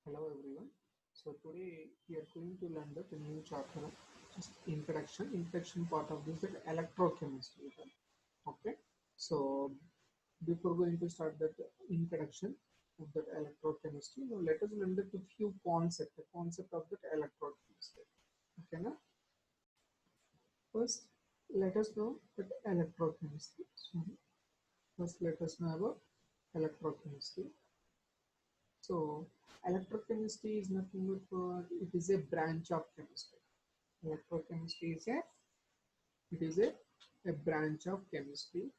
Hello everyone. So today we are going to learn the new chapter, just introduction part of this is electrochemistry. Okay. So before going to start that introduction of that electrochemistry, now let us learn the few concept, the concept of that electrochemistry. Okay, now first let us know that electrochemistry. So first let us know about electrochemistry. So electrochemistry is nothing but it is a branch of chemistry. Electrochemistry is a branch of chemistry.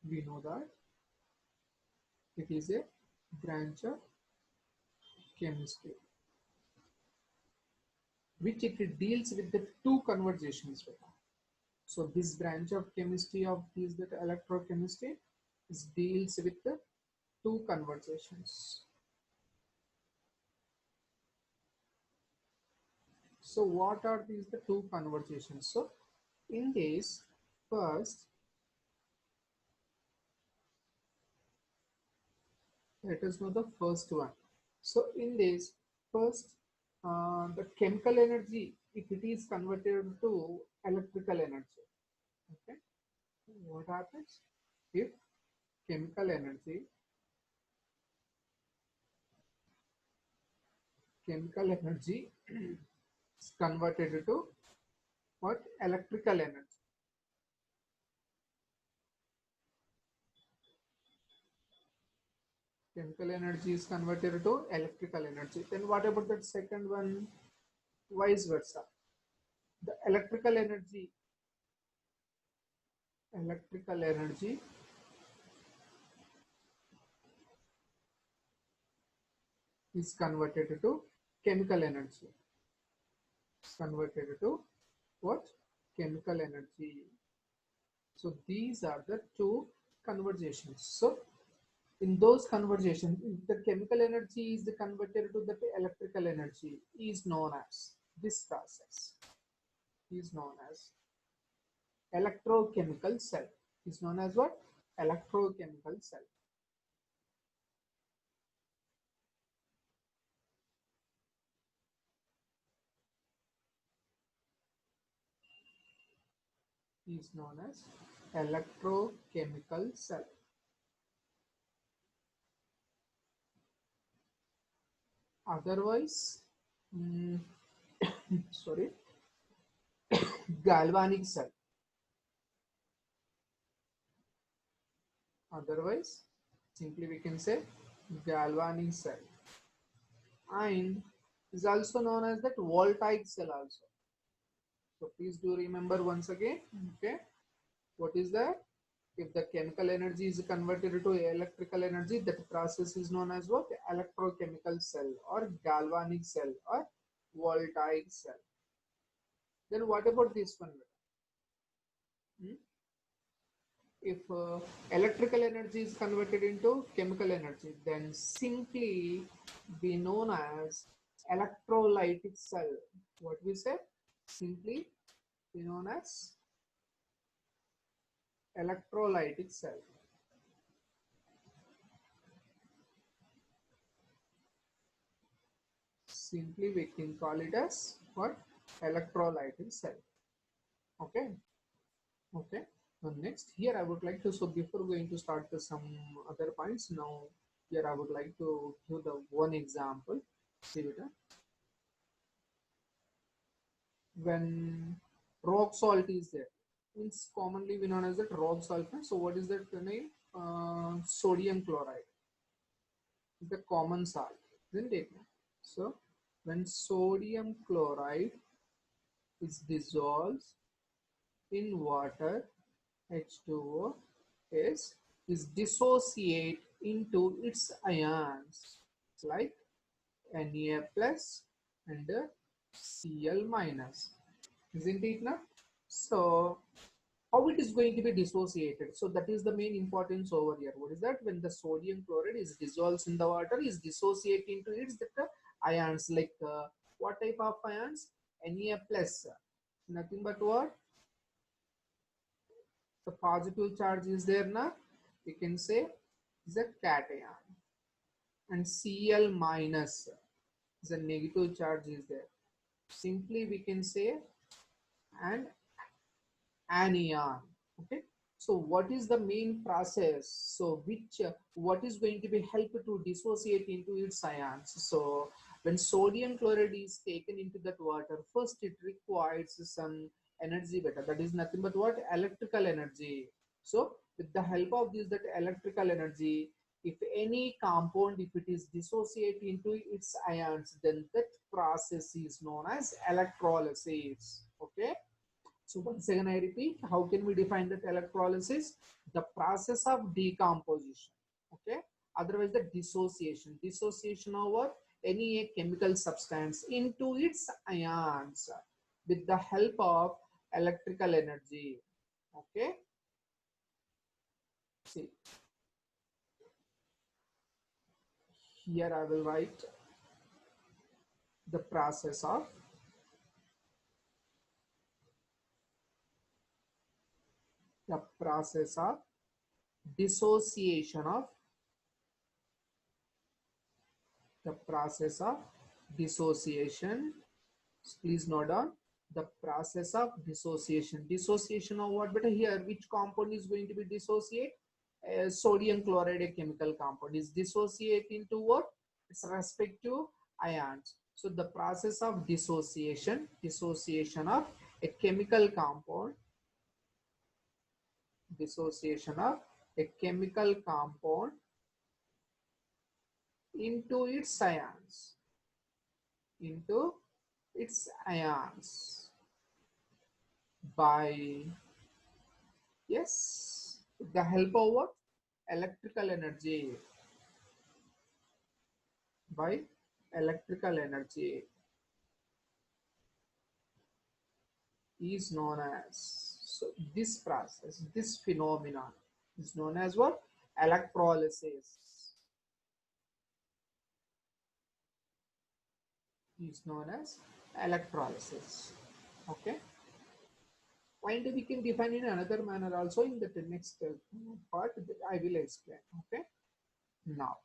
We know that it is a branch of chemistry which it deals with the two conversations. So this branch of chemistry of this that electrochemistry is deals with the two conversations. So what are these the two conversations? So in this first let us know the first one. So in this first, the chemical energy, if it is converted to electrical energy, okay, what happens if chemical energy, chemical energy is converted to what electrical energy? Chemical energy is converted to electrical energy. Then what about that second one? Vice versa. The electrical energy is converted to chemical energy. Converted to what? Chemical energy. So these are the two conversations. So in those conversations, the chemical energy is converted to the electrical energy is known as this process is known as electrochemical cell. Is known as what? Electrochemical cell. Is known as electrochemical cell. Otherwise, sorry, galvanic cell. Otherwise, simply we can say galvanic cell. And is also known as that voltaic cell also. So please do remember once again. Okay, what is that? If the chemical energy is converted to electrical energy, that process is known as what? Electrochemical cell or galvanic cell or voltaic cell. Then what about this one? Hmm? If electrical energy is converted into chemical energy, then simply be known as electrolytic cell. What we say? Simply be known as electrolytic cell. Simply we can call it as what? Electrolytic cell. Okay. Okay. So next here I would like to, so before going to start some other points, now here I would like to give the one example. See it. When rock salt is there, it's commonly we known as that rock salt. So what is that name? Sodium chloride is the common salt, isn't it? So when sodium chloride is dissolved in water, H2O is dissociate into its ions like Na plus and Cl minus, isn't it now? So how it is going to be dissociated? So that is the main importance over here. What is that? When the sodium chloride is dissolved in the water, is dissociate into its ions like what type of ions? Na plus, nothing but what? The positive charge is there now, we can say is a cation, and Cl minus is a negative charge is there. Simply we can say an anion. Okay. So what is the main process? So which what is going to be helped to dissociate into its ions? So when sodium chloride is taken into that water, first it requires some energy beta. That is nothing but what? Electrical energy. So with the help of this, that electrical energy, if any compound, if it is dissociate into its ions, then that process is known as electrolysis. Okay. So once again, I repeat, how can we define that electrolysis? The process of decomposition. Okay. Otherwise, the dissociation. Dissociation of what? Any chemical substance into its ions with the help of electrical energy. Okay. See, here I will write the process of dissociation of the process of dissociation. Please note down the process of dissociation. Dissociation of what? But here, which compound is going to be dissociate? Sodium chloride, a chemical compound, is dissociate into what? Its respective ions. So the process of dissociation of a chemical compound, dissociation of a chemical compound into its ions, into its ions by, yes, with the help of what? Electrical energy. By electrical energy is known as, so this process, this phenomenon is known as what? Electrolysis. Is known as electrolysis. Okay. And we can define in another manner also in the next part that I will explain. Okay. Now,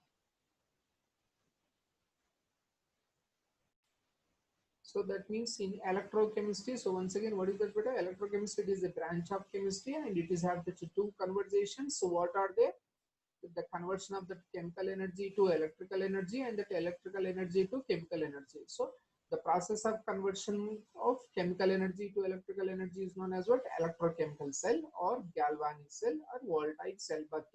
so that means in electrochemistry, so once again, what is that? Electrochemistry, it is a branch of chemistry and it is have the two conversations. So what are they? The conversion of the chemical energy to electrical energy and that electrical energy to chemical energy. So the process of conversion of chemical energy to electrical energy is known as what? Electrochemical cell or galvanic cell or voltaic cell. But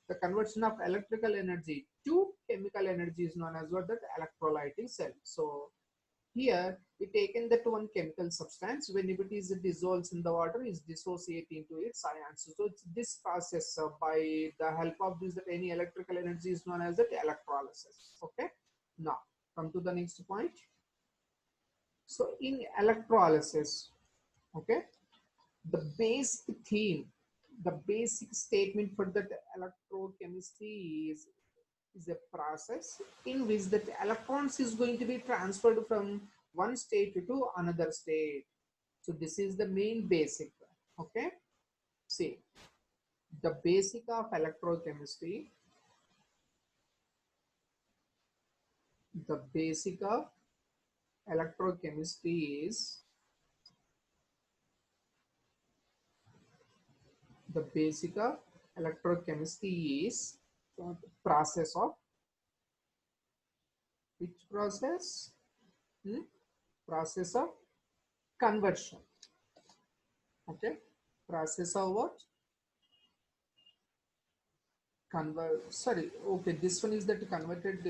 the conversion of electrical energy to chemical energy is known as what? That electrolytic cell. So here, we taken that one chemical substance, when it is dissolves in the water, is dissociate into its ions. So it's this process by the help of this, that any electrical energy is known as that electrolysis. Okay. Now, come to the next point. So in electrolysis, okay, the basic theme, the basic statement for that electrochemistry is a process in which the electrons is going to be transferred from one state to another state. So this is the main basic. Okay. See, the basic of electrochemistry, the basic of electrochemistry is the basic of electrochemistry is the process of which process? Process of conversion. Okay. Process of what? Sorry, okay, this one is that converted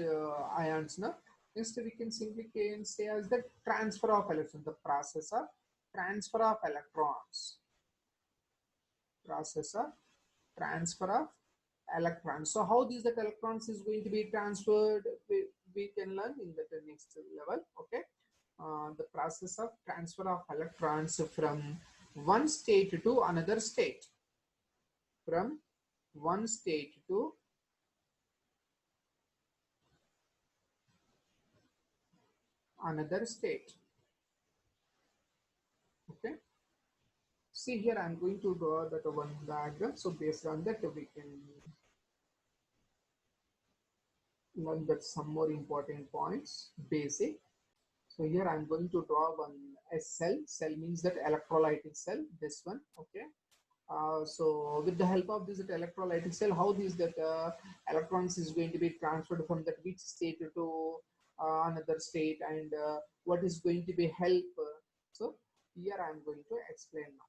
ions. No, next we can simply can say as the transfer of electrons, the process of transfer of electrons, process of transfer of electrons. So how these that electrons is going to be transferred, we can learn in the next level. Okay. The process of transfer of electrons from one state to another state, from one state to another state. Okay. See here, I'm going to draw that one diagram. So based on that, learn that some more important points, basic. So here I'm going to draw one a cell. Cell means that electrolytic cell, this one. Okay. So with the help of this electrolytic cell, how this that electrons is going to be transferred from that which state to another state, and what is going to be help. So here I'm going to explain now.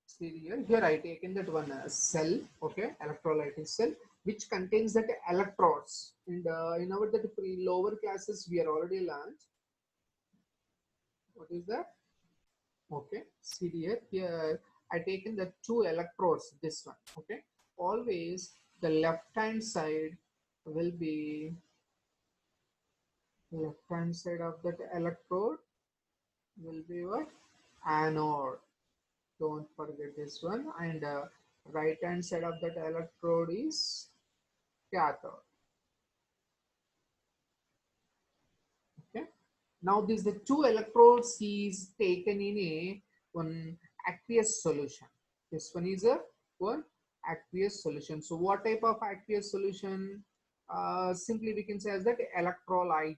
See here I taken that one cell, okay, electrolytic cell, which contains that electrodes. And in our that lower classes we are already learned. What is that? Okay, see here I taken the two electrodes, this one. Okay, always the left hand side will be left hand side of that electrode will be what? Anode. Don't forget this one. And right hand side of that electrode is cathode. Okay, now this the two electrodes is taken in a one aqueous solution. This one is a one aqueous solution. So what type of aqueous solution? Simply we can say as that electrolyte.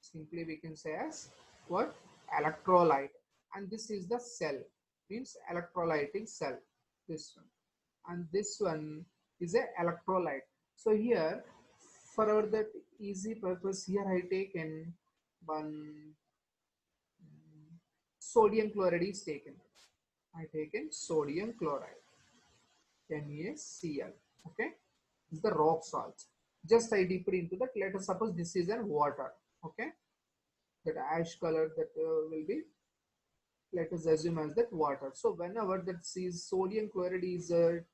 Simply we can say as what? Electrolyte. And this is the cell, means electrolytic cell, this one. And this one is a electrolyte. So here for our that easy purpose, here I taken one sodium chloride is taken. I taken sodium chloride, NaCl. Okay, this is the rock salt. Just I dip it into that. Let us suppose this is an water. Okay, that ash color that will be, let us assume as that water. So whenever that sodium chloride is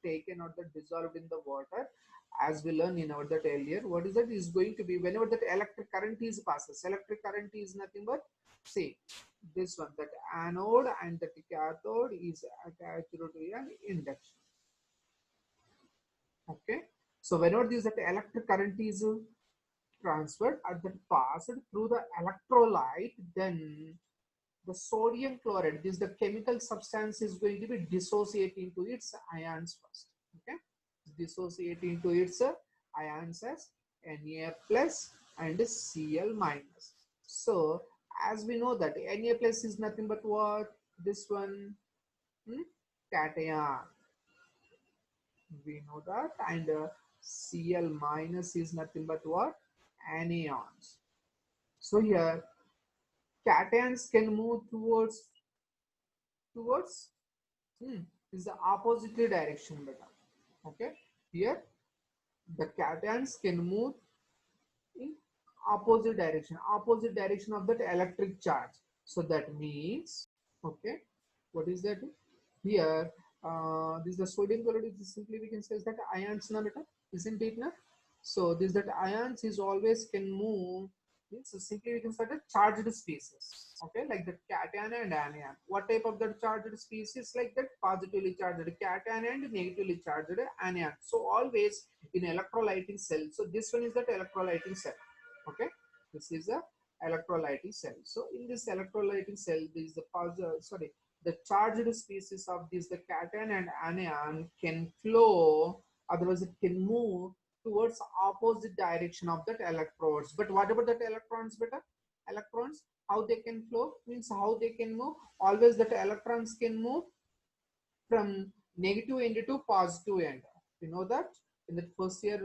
taken or that dissolved in the water, as we learn in our that earlier, what is that is going to be whenever that electric current is passes. Electric current is nothing but, say, this one, that anode and that cathode is attached to an induction. Okay, so whenever this that electric current is transferred or that passed through the electrolyte, then the sodium chloride, this the chemical substance, is going to be dissociate into its ions first. Okay, dissociate into its ions as Na plus and Cl minus. So as we know that Na plus is nothing but what? This one, cation. We know that. And Cl minus is nothing but what? Anions. So here cations can move towards is the opposite direction beta. Okay, here the cations can move in opposite direction of that electric charge. So that means, okay, what is that here? This is the sodium chloride. Simply we can say that ions na beta, isn't it na? So this that ions is always can move. So simply we can say that charged species. Okay, like the cation and anion. What type of the charged species? Like that positively charged cation and negatively charged anion. So always in electrolytic cell. So this one is that electrolytic cell. Okay, this is a electrolytic cell. So in this electrolytic cell, this is the positive, the charged species of this the cation and anion can flow, otherwise it can move towards opposite direction of that electrodes. But what about that electrons better? Electrons, how they can flow means how they can move. Always that electrons can move from negative end to positive end. You know that in the first year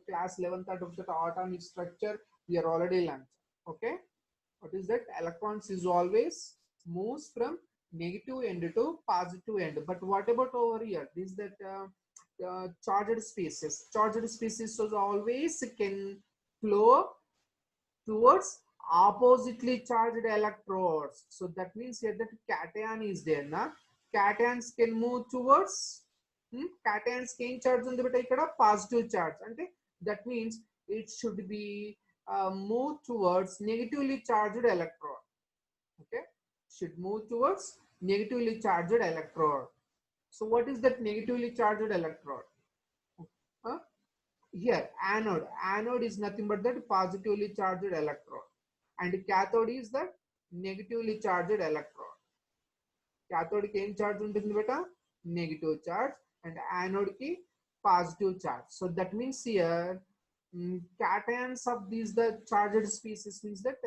class 11th of the atomic structure we are already learned. Okay, what is that? Electrons is always moves from negative end to positive end. But what about over here? This that charged species. Charged species so always can flow towards oppositely charged electrodes. So that means here that cation is there. Na? Cations can move towards cations can charge on the positive charge. And that means it should be move towards negatively charged electrode. Okay, should move towards negatively charged electrode. So what is that negatively charged electrode? Here anode is nothing but that positively charged electrode, and cathode is the negatively charged electrode. Cathode ki em charge untundi beta, negative charge, and anode ki positive charge. So that means here cations of these the charged species means that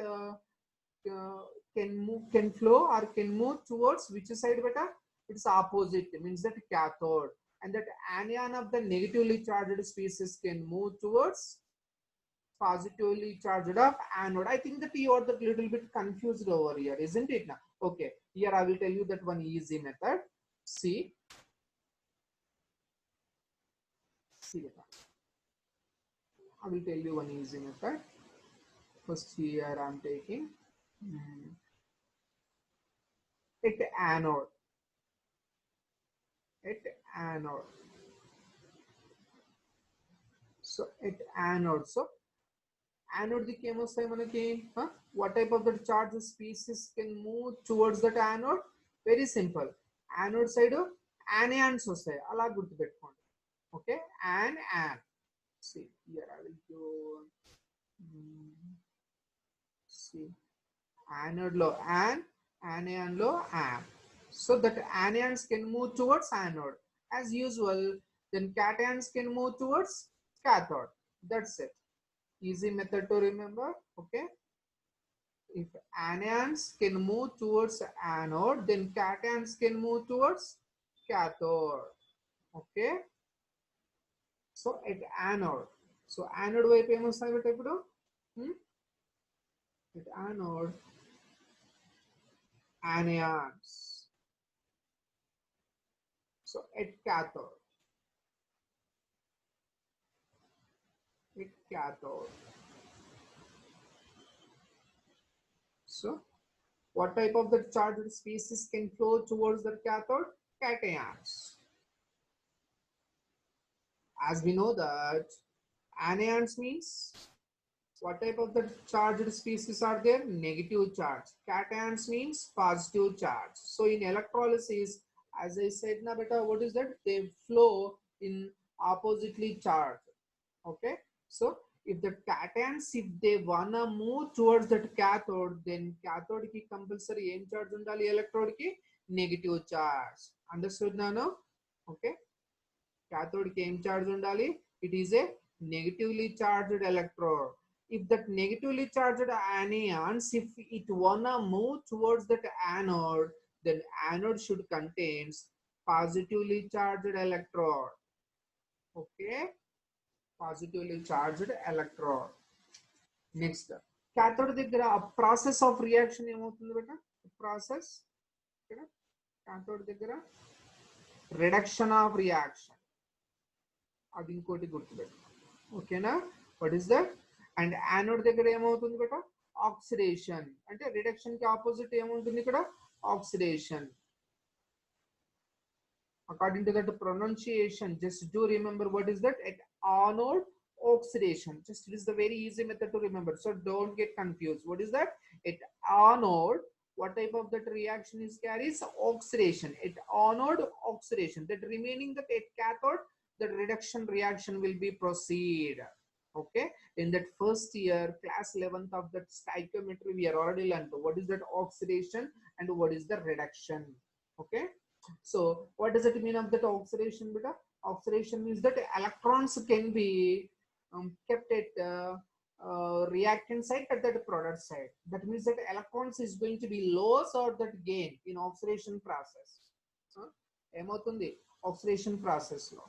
can flow or can move towards which side beta? It's opposite, means that cathode, and that anion of the negatively charged species can move towards positively charged of anode. I think that you are the little bit confused over here, isn't it now? Okay, here I will tell you that one easy method. See, I will tell you one easy method. First here I am taking it anode. It anode. So it anode. So anode the chemostay manaki, what type of the charge species can move towards that anode? Very simple. Anode side anions వస్తాయి అలా గుర్తుపెట్టుకోండి. Okay, an. See here I will do see anode low anion low an. So that anions can move towards anode as usual. Then cations can move towards cathode. That's it. Easy method to remember. Okay, if anions can move towards anode, then cations can move towards cathode. Okay, so at anode, so anode వైపు ఏమొస్తాయి but ఇప్పుడు at anode anions. So at cathode, so what type of the charged species can flow towards the cathode? Cations. As we know that anions means what type of the charged species are there? Negative charge. Cations means positive charge. So in electrolysis, as I said na beta, what is that? They flow in oppositely charged. Okay, so if the cations, if they wanna move towards that cathode, then cathode ki compulsory em charge undali, electrode ki negative charge. Understood nano? Okay, cathode ki em charge undali, it is a negatively charged electrode. If that negatively charged anions, if it wanna move towards that anode, then anode should contains positively charged electrode. Okay, positively charged electrode. Next, cathode దగ్గర process of reaction ఏమవుతుంది బేటా? Process ఇక్కడ cathode దగ్గర reduction of reaction. అది ఇంకోటి గుర్తుపెట్టు. ఓకేనా? What is that? And anode దగ్గర ఏమవుతుంది బేటా? Oxidation. అంటే రిడక్షన్ కి ఆపోజిట్ ఏమవుతుంది ఇక్కడ? Oxidation. According to that pronunciation, just do remember what is that? At anode oxidation. Just it is the very easy method to remember. So don't get confused. What is that? At anode, what type of that reaction is carries? Oxidation. At anode oxidation. That remaining that at cathode, the reduction reaction will be proceed. Okay, in that first year, class 11th of that stoichiometry, we are already learned what is that oxidation and what is the reduction. Okay, so what does it mean of that oxidation beta? Oxidation means that electrons can be kept at reactant side at that product side. That means that electrons is going to be loss or that gain in oxidation process. ఏమవుతుంది oxidation process లో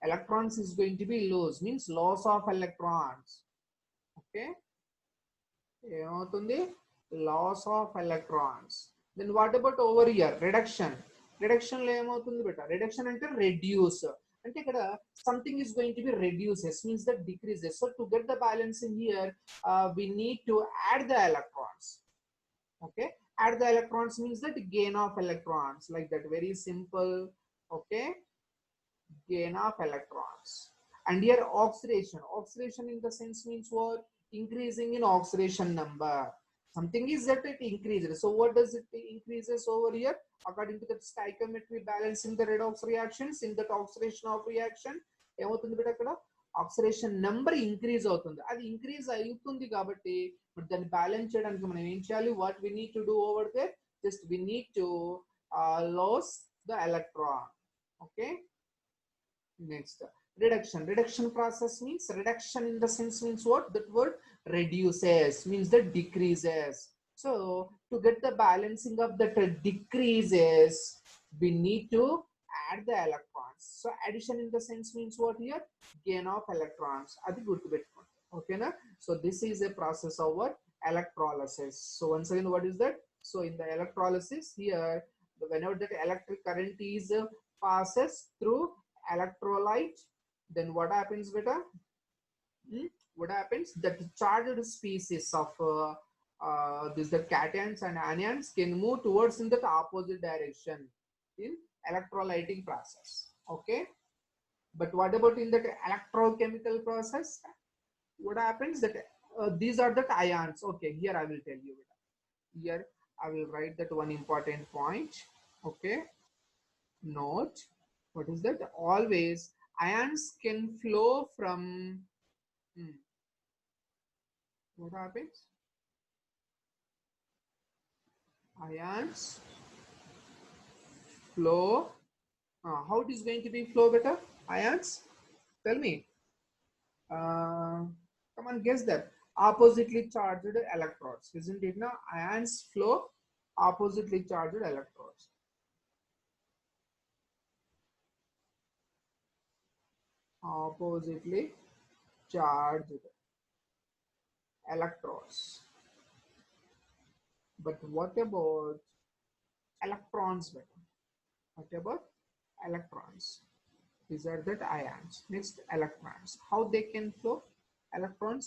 electrons is going to be loss, means loss of electrons. Okay, ఏమవుతుంది loss of electrons. Then what about over here? Reduction. Reduction లో ఏమవుతుంది బేటా? Reduction అంటే reduce. అంటే ఇక్కడ something is going to be reduces, means that decreases. So to get the balance in here, we need to add the electrons. Okay, add the electrons means that gain of electrons, like that, very simple. Okay, gain of electrons. And here oxidation. Oxidation in the sense means what? Increasing in oxidation number. Something is that it increases. So what does it increases over here? According to the stoichiometry, balancing the redox reactions in that oxidation of reaction, ఏమవుతుంది బేటా అక్కడ? Oxidation number increase అవుతుంది. అది increase అవుతుంది కాబట్టి మరి దాన్ని balance చేయడానికి మనం ఏం చేయాలి? What we need to do over there? Just we need to lose the electron. Okay, Next, reduction. Reduction process means reduction in the sense means what? That word reduces means that decreases. So to get the balancing of the decreases, we need to add the electrons. So addition in the sense means what here? Gain of electrons. Adi gurtubettukondi. Okay na? So this is a process of what? Electrolysis. So once again, what is that? So in the electrolysis here, whenever that electric current is passes through electrolyte, then what happens beta? What happens? That charged species of this the cations and anions can move towards in the opposite direction in electrolyting process. Okay, but what about in that electrochemical process? What happens? That these are the ions. Okay, here I will tell you. Here I will write that one important point. Okay, note. What is that? Always ions can flow from what happens? Ions flow. How it is going to be flow better? Ions? Tell me. Come on, guess that. Oppositely charged electrodes, isn't it? Now ions flow oppositely charged electrodes. Oppositely charged electrodes. But what about electrons better? What about electrons? These are the ions. Next, electrons. How they can flow? Electrons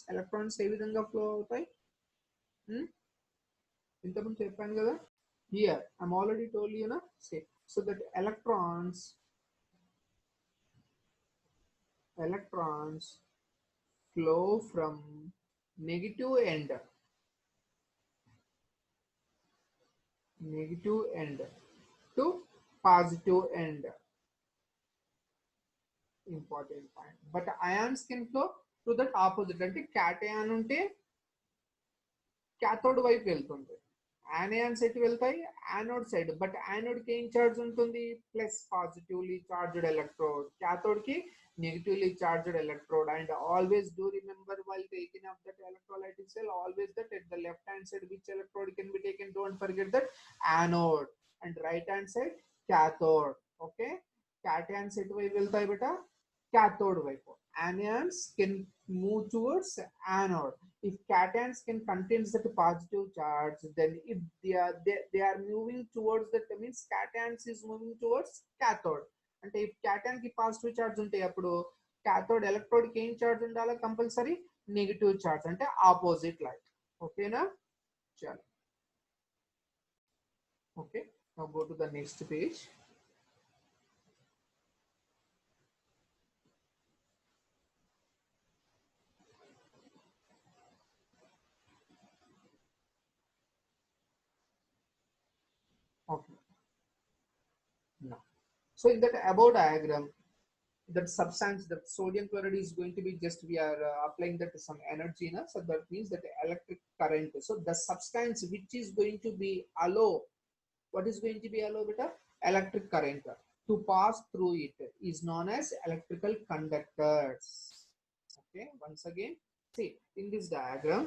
ఏ విధంగా flow అవుతాయి? ఇంతకుముందు చెప్పాను కదా. Here I'm already told you na. Say so that electrons flow from negative end to positive end. Important point. But ions can flow to that opposite. అంటే cation ఉంటే cathode వైపు వెళ్తుంది. Anions ఎటు వెళ్తాయి? Anode side. But anode కి ఏం charge ఉంటుంది? Plus positively charged electrode. Cathode కి negatively charged electrode. And always do remember while taking up that electrolytic cell, always that at the left hand side which electrode can be taken. Don't forget that anode. And right hand side cathode. Okay. Cations ఎటు వైపు వెళ్తాయి బేటా? Cathode వైపు. Anions can move towards anode. If cations can contain that positive charge, then if they are moving towards that, means cations is moving towards cathode. And if cation ki positive charge unte appudu cathode electrode ki em charge undala compulsory negative charge ante opposite light. Okay na? Chalo. Okay, now go to the next page. Okay, now so in that above diagram, that substance, that sodium chloride is going to be just we are applying that some energy na, so that means that electric current. So the substance which is going to be allow, what is going to be allow beta? Electric current to pass through it is known as electrical conductors. Okay, once again, see in this diagram.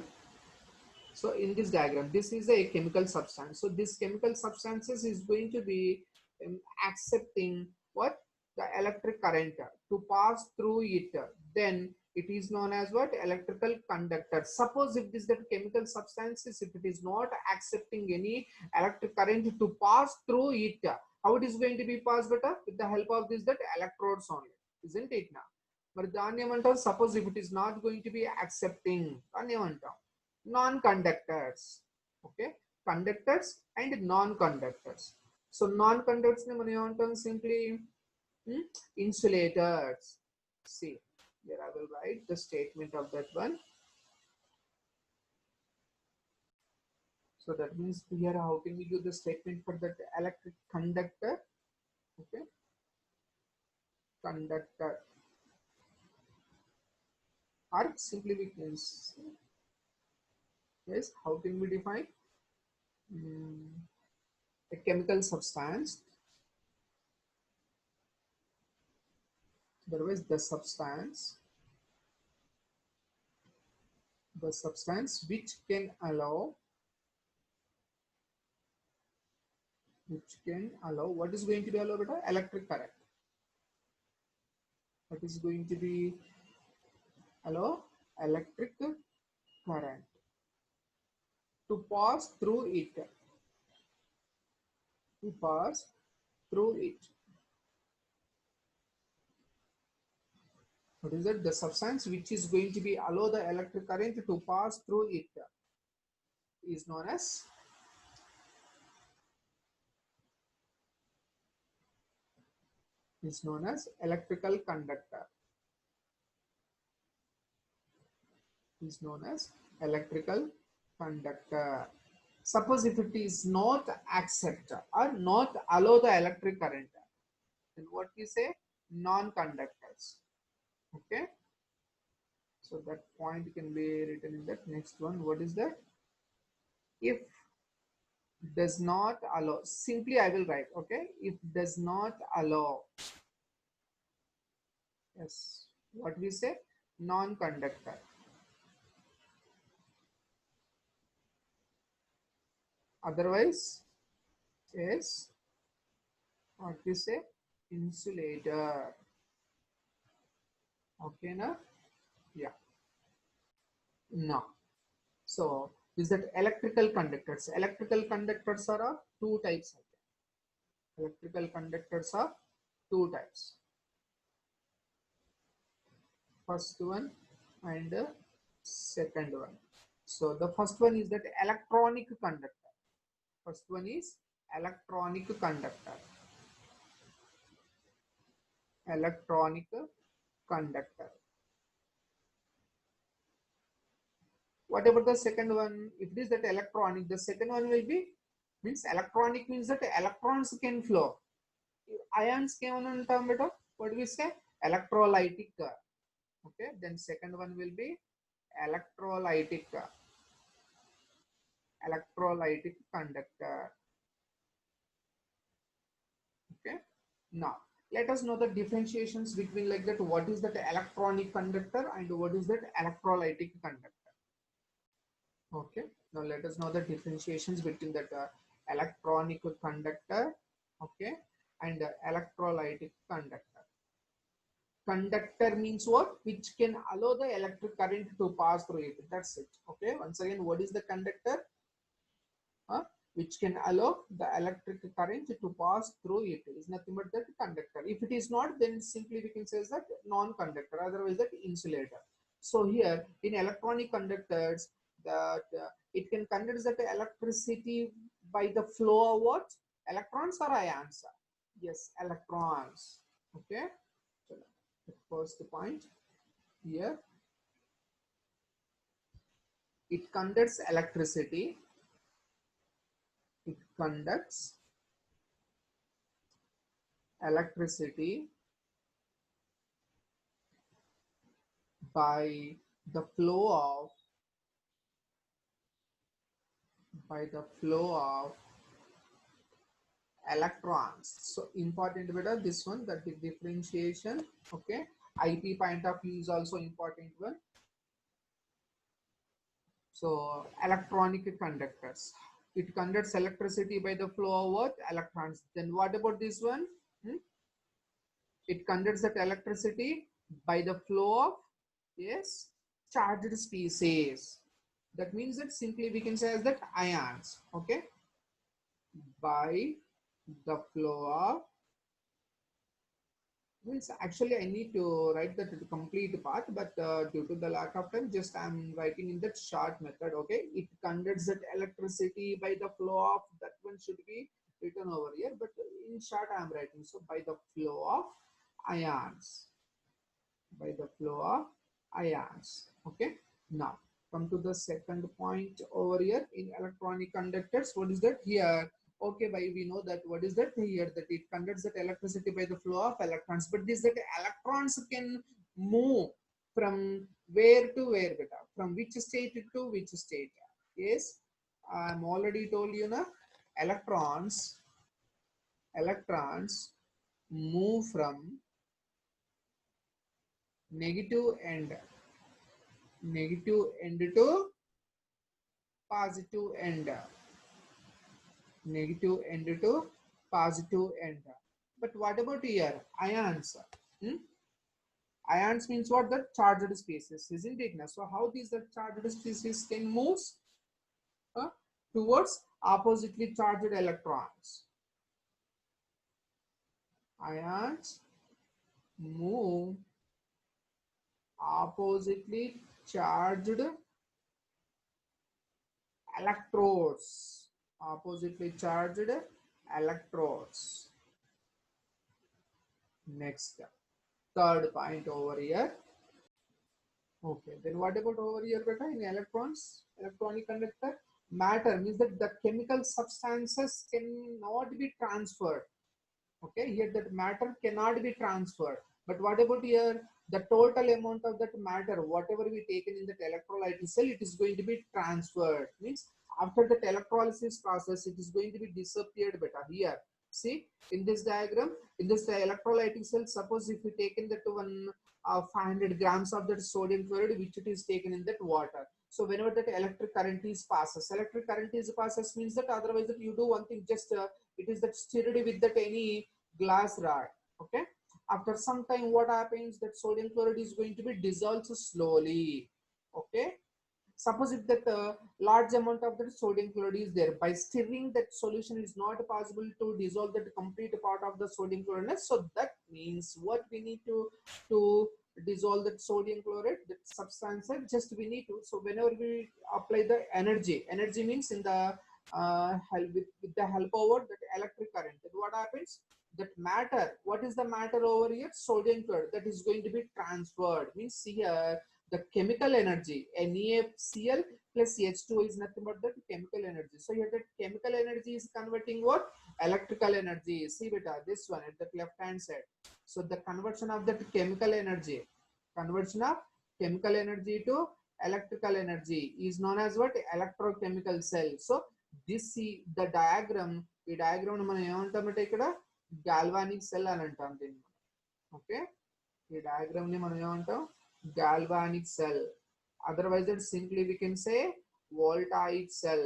So in this diagram, this is a chemical substance. So this chemical substances is going to be accepting what? The electric current to pass through it. Then it is known as what? Electrical conductor. Suppose if this that chemical substances, if it is not accepting any electric current to pass through it, how it is going to be passed better? With the help of this that electrodes only, isn't it now? But suppose if it is not going to be accepting, non-conductors. Okay, conductors and non-conductors. So non-conductors ne simply insulators. See, here I will write the statement of that one. So that means here how can we do the statement for that electric conductor? Okay, conductor, or simply we can say, yes, how can we define a chemical substance Otherwise, the substance what is going to be allow beta? Electric current. What is going to be allow? Electric current to pass through it. To pass through it. What is it? The substance which is going to be allow the electric current to pass through it is known as electrical conductor. Is known as electrical conductor. Suppose if it is not accept or not allow the electric current, then what we say? Non-conductors. Okay. So that point can be written in that next one. What is that? If does not allow, simply I will write, okay, if does not allow, yes, what we say? Non-conductor. Otherwise, yes, what we say? Insulator. Okay, now, yeah, no. So, is that electrical conductors? Electrical conductors are of two types. Electrical conductors are two types. First one and second one. So, the first one is that electronic conductor. First one is electronic conductor. Electronic conductor. What about the second one? If it is that electronic, the second one will be means electronic means that electrons can flow. Ions came on term beta. What do we say? Electrolytic. Okay. Then second one will be electrolytic. Electrolytic conductor. Okay. Now let us know the differentiations between like that. What is that electronic conductor and what is that electrolytic conductor? Okay, now let us know the differentiations between that electronic conductor, okay, and electrolytic conductor. Conductor means what? Which can allow the electric current to pass through it. That's it. Okay, once again, what is the conductor? Which can allow the electric current to pass through it is nothing but that conductor. If it is not, then simply we can say that non-conductor, otherwise that insulator. So here in electronic conductors, that it can conduct that electricity by the flow of what? Electrons or ions? Yes, electrons. Okay. So the first point here, it conducts electricity. It conducts electricity by the flow of electrons. So important beta this one, that the differentiation. Okay, IP point of view is also important one. So electronic conductors, it conducts electricity by the flow of what? Electrons. Then what about this one? It conducts that electricity by the flow of, yes, charged species. That means that simply we can say as that ions. Okay, by the flow of, means actually I need to write that complete part, but due to the lack of time, just I'm writing in that short method. Okay, it conducts that electricity by the flow of, that one should be written over here, but in short I'm writing. So by the flow of ions, by the flow of ions. Okay, now come to the second point over here in electronic conductors. What is that here? Okay, by we know that what is that here, that it conducts that electricity by the flow of electrons, but this that electrons can move from where to where beta, from which state to which state. Yes, I'm already told you na, electrons move from negative end, negative end to positive end, negative end to positive end. But what about here? Ions. Hmm? Ions means what? The charged species, isn't it? So how these the charged species can move towards oppositely charged electrons? Ions move oppositely charged electrodes. Oppositely charged electrodes. Next, third point over here. Okay, then what about over here, beta? In electrons, electronic conductor, matter means that the chemical substances cannot be transferred. Okay, here that matter cannot be transferred. But what about here? The total amount of that matter, whatever we taken in that electrolyte cell, it is going to be transferred. Means after that electrolysis process, it is going to be disappeared beta. Here, see in this diagram, in this electrolytic cell, suppose if we taken that one 500 grams of that sodium chloride, which it is taken in that water. So whenever that electric current is passes, electric current is passes means that otherwise that you do one thing, just it is that stirred with that any glass rod. Okay, after some time what happens, that sodium chloride is going to be dissolved slowly. Okay, suppose if that large amount of the sodium chloride is there, by stirring that solution is not possible to dissolve that complete part of the sodium chloride. So that means what we need to dissolve that sodium chloride, that substance, just we need to, so whenever we apply the energy means in the help with the help over that electric current, then what happens, that matter, what is the matter over here, sodium chloride, that is going to be transferred. Means here the chemical energy NaCl plus H2O is nothing but the chemical energy. So here the chemical energy is converting what? Electrical energy. See beta, this one at the left hand side. So the conversion of that chemical energy, conversion of chemical energy to electrical energy is known as what? Electrochemical cell. So this see the diagram, ఈ diagram మనం ఏమంటామంటే ఇక్కడ galvanic cell అని అంటాం దీన్ని. Okay, ఈ diagram ని మనం ఏమంటాం? Galvanic cell. Otherwise it simply we can say voltaic cell.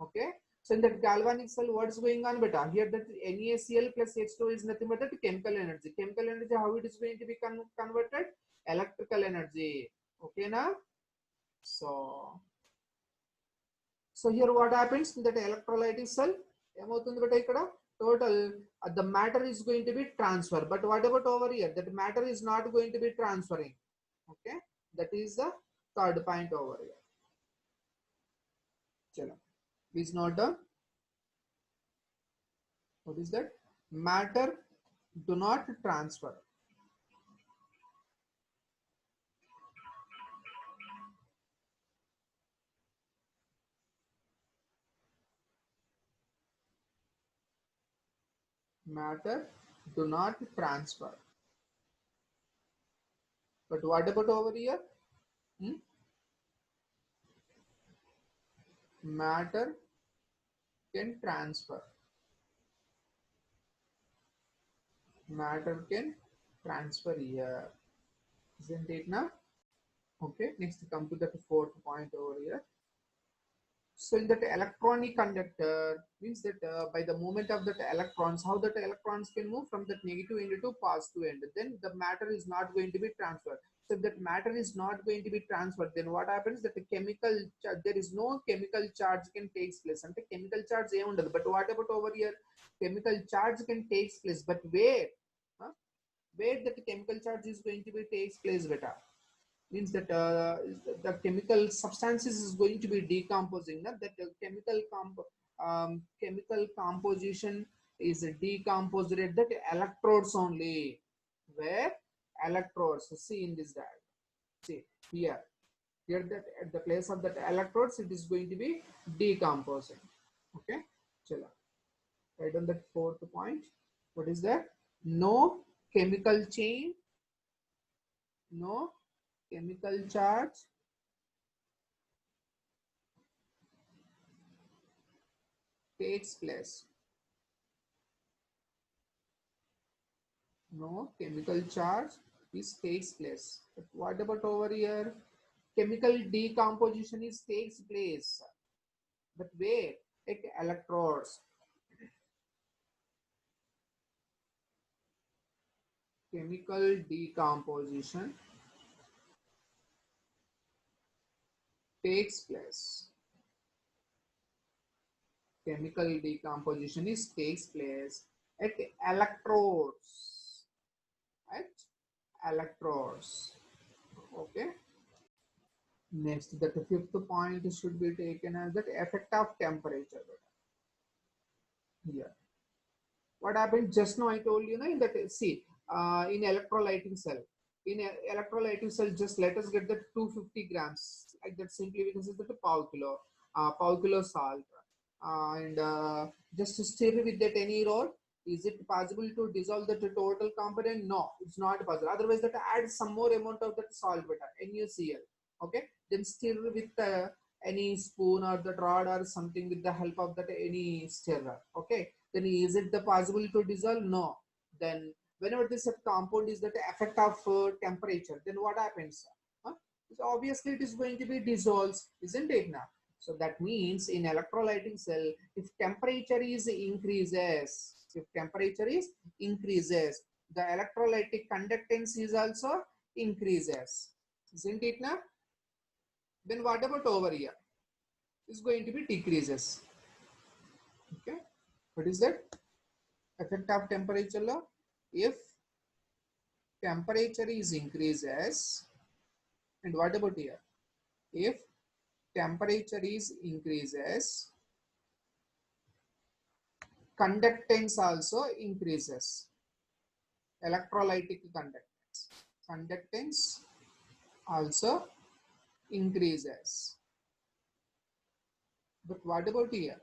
Okay, so in that galvanic cell, what is going on beta? Here that NaCl plus H2 is nothing but that chemical energy. Chemical energy, how it is going to be converted? Electrical energy. Okay na? So here what happens in that electrolytic cell? ఏమవుతుంది బేటా ఇక్కడ total the matter is going to be transferred. But what about over here? That matter is not going to be transferring. Okay, that is the third point over here. Chalo, please note down. What is that? Matter do not transfer. Matter do not transfer. But what about over here? Matter can transfer. Matter can transfer here. Isn't it now? Okay, next come to the fourth point over here. So in that electronic conductor means that by the movement of that electrons, how that electrons can move from that negative end to positive end, then the matter is not going to be transferred. So if that matter is not going to be transferred, then what happens, that the chemical there is no chemical charge can takes place. And the chemical charge but what about over here? Chemical charge can takes place, but where? Where that chemical charge is going to be takes place beta? Means that the chemical substances is going to be decomposing. That chemical composition is decomposed at that electrodes only. Where? Electrodes. So see in this diagram. See here. Here that at the place of that electrodes, it is going to be decomposing. Okay. Chala. Right on that fourth point. What is that? No chemical chain. No chemical charge takes place. No chemical charge is takes place. But what about over here? Chemical decomposition is takes place. But where? At electrodes. Chemical decomposition takes place. Chemical decomposition is takes place at electrodes. At electrodes. Okay. Next, that the fifth point should be taken as that effect of temperature. Here, what happened just now? I told you, in that see, in electrolyting cell, electrolyting cell, just let us get the 250 grams like that. Simply we can say that a pow kilo salt, and just to stir with that any rod. Is it possible to dissolve the total component? No, it's not possible. Otherwise, that add some more amount of that salt beta, NuCl. Okay, then stir with any spoon or the rod or something with the help of that any stirrer. Okay, then is it the possible to dissolve? No. Then whenever this compound is that effect of temperature, then what happens? Huh? So obviously it is going to be dissolved, isn't it now? So that means in electrolyting cell, if temperature is increases, the electrolytic conductance is also increases, isn't it now? Then what about over here? It's going to be decreases. Okay, what is that? Effect of temperature law. If temperature is increases, and what about here? If temperature is increases, conductance also increases. Electrolytic conductance also increases. But what about here?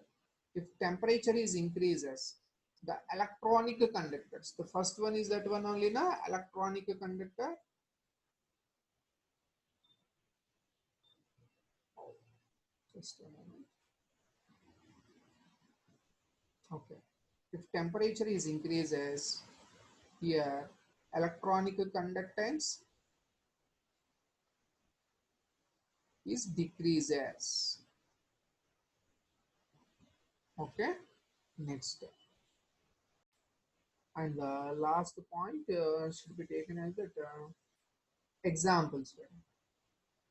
If temperature is increases, the electronic conductors, the first one is that one only, na electronic conductor. Just a moment. Okay, if temperature is increases, here electronic conductance is decreases. Okay, next, and the last point should be taken as that examples.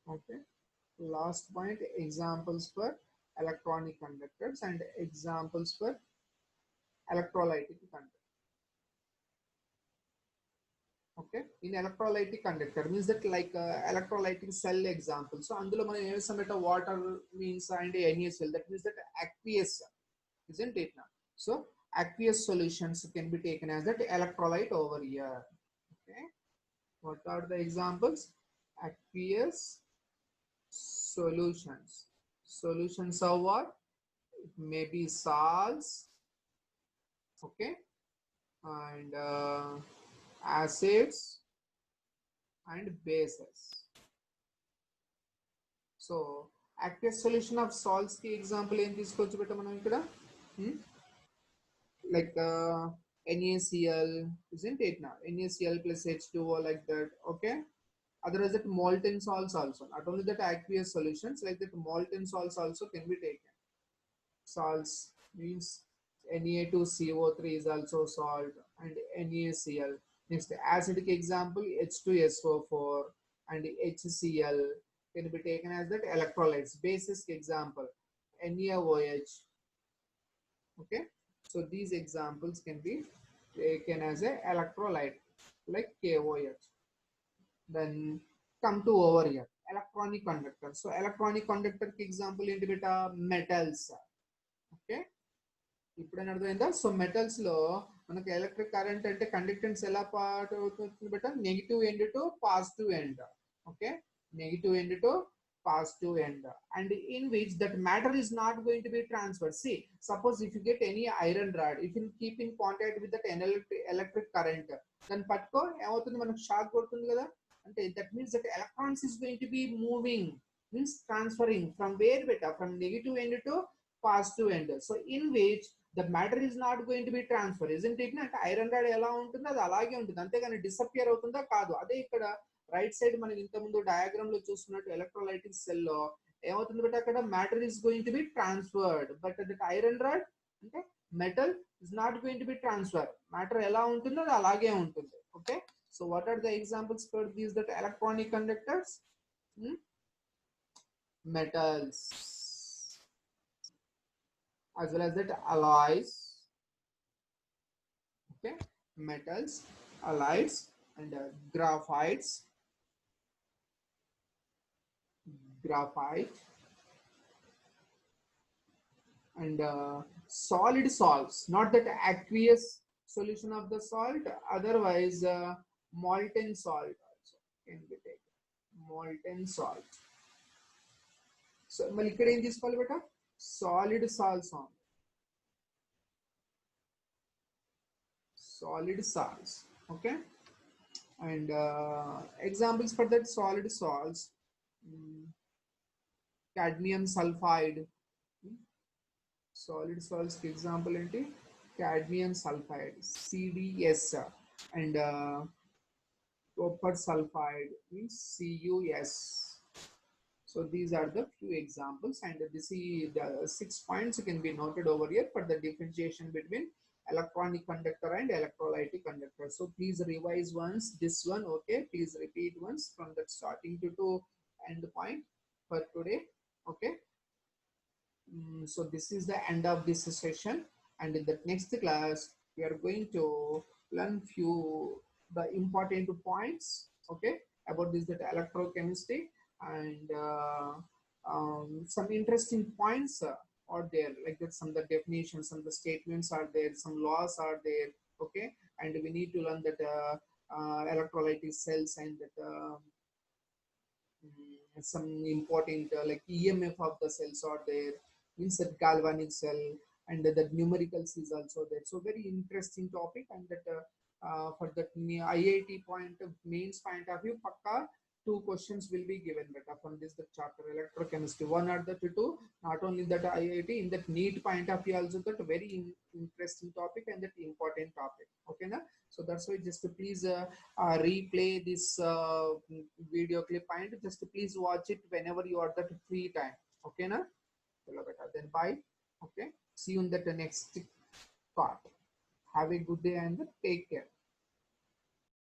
Okay, last point, examples for electronic conductors and examples for electrolytic conductor. Okay, in electrolytic conductor means that like electrolytic cell example. So అందులో మనం ఏం చేస్తాం అంటే water means and NaCl, that means that aqueous, isn't it now? So aqueous solutions can be taken as that electrolyte over here. Okay, what are the examples? Aqueous solutions. Solutions of what? It may be salts, okay, and acids and bases. So aqueous solution of salts ki example em teesukochu beta manam ikkada, like NaCl, isn't it now? NaCl plus H2O like that. Okay, otherwise that molten salts also, not only that aqueous solutions, like that molten salts also can be taken. Salts means Na2CO3 is also salt, and NaCl. Next, acidic example H2SO4 and HCl can be taken as that electrolytes. Basic example NaOH. Okay, so these examples can be taken as a electrolyte like KOH. Then come to over here, electronic conductor. So electronic conductor example into beta metals. Okay, ఇప్పుడైనా అర్థమైందా? So metals లో మనకి electric current అంటే conductance ఎలా part అవుతుంది బెట, negative end to positive end. Okay, negative end to positive end, and in which that matter is not going to be transferred. See, suppose if you get any iron rod, if you keep in contact with that electric current, then patko ఏమవుతుంది మనకు shock కొడుతుంది కదా, అంటే that means that electrons is going to be moving, means transferring from where beta, from negative end to positive end. So in which the matter is not going to be transferred, isn't it? అంటే iron rod ఎలా ఉంటుందో అది అలాగే ఉంటుంది, అంతేగాని disappear అవుతుందా కాదు. అదే ఇక్కడ రైట్ సైడ్ మనం ఇంత ముందు డయాగ్రామ్ లో చూస్తున్నట్టు ఎలక్ట్రోలైటిక్ సెల్ లో ఏమవుతుంది బట్ అక్కడ matter is going to be transferred, but that iron rod అంటే metal is not going to be transfer. Matter ఎలా ఉంటుందో అది అలాగే ఉంటుంది. Okay, so what are the examples for these that electronic conductors? Metals, as well as that alloys. Okay, metals, alloys, and graphites, graphite, and solid salts, not that aqueous solution of the salt, otherwise molten salt also can be taken, molten salt. So మళ్ళీ ఇక్కడ ఏం తీసుకోవాలి బేటా? Solid salts on, solid salts. Okay, and examples for that solid salts, cadmium sulfide. Solid salts ki example enti cadmium sulfide, CdS, and copper sulfide means CuS. So these are the few examples, and this is the 6 points can be noted over here for the differentiation between electronic conductor and electrolytic conductor. So please revise once this one. Okay, please repeat once from the starting to end point for today. Okay, so this is the end of this session, and in the next class we are going to learn few the important points, okay, about this that electrochemistry, and some interesting points are there, like that some of the definitions, some of the statements are there, some laws are there. Okay, and we need to learn that electrolytic cells, and that some important like EMF of the cells are there, means that galvanic cell, and that numericals is also there. So very interesting topic, and that for the IIT point of mains point of view, pakka 2 questions will be given better from this the chapter electrochemistry, 1 or the 2. Not only that IIT, in that NEET point of view also, that very interesting topic and that important topic. Okay na? So that's why just to please replay this video clip, and just to please watch it whenever you are that free time. Okay na? Then bye. Okay, see you in the next part. Have a good day and take care.